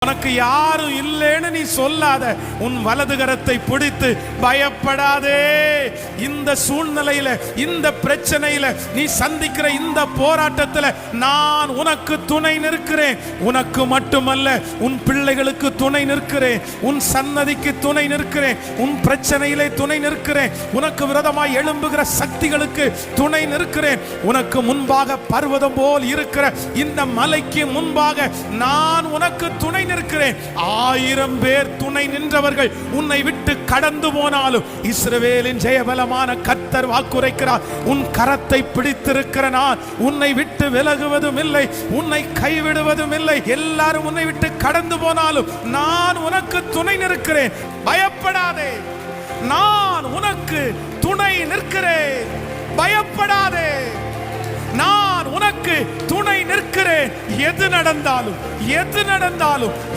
உனக்கு யாரும் இல்லைன்னு நீ சொல்லாத. உன் வலது கரத்தை பிடித்து பயப்படாதே. இந்த சூழ்நிலையில, இந்த பிரச்சனையில, நீ சந்திக்கிற இந்த போராட்டத்தில் நான் உனக்கு துணை நிற்கிறேன். உனக்கு மட்டுமல்ல, உன் பிள்ளைகளுக்கு துணை நிற்கிறேன். உன் சன்னதிக்கு துணை நிற்கிறேன். உன் பிரச்சனையிலே துணை நிற்கிறேன். உனக்கு விரோதமாய் எழும்புகிற சக்திகளுக்கு துணை நிற்கிறேன். உனக்கு முன்பாக பர்வதம் போல் இருக்கிற இந்த மலைக்கு முன்பாக நான் உனக்கு துணை நிற்கிறேன். 1000 பேர் துணை நின்றவர்கள் உன்னை விட்டு கடந்து போனாலும் இஸ்ரவேலின் ஜெயபலமான கர்த்தர் வாக்குரைக்கிறார், உன் கரத்தை பிடித்திருக்கிற நான் உன்னை விட்டு விலகுவதும் இல்லை, உன்னை கைவிடுவதும் இல்லை. எல்லாரும் உன்னை விட்டு கடந்து போனாலும் நான் உனக்கு துணை நிற்கிறேன். பயப்படாதே, நான் உனக்கு துணை நிற்கிறேன். பயப்படாதே, நான் உனக்கு துணை நிற்கிறேன். எது நடந்தாலும்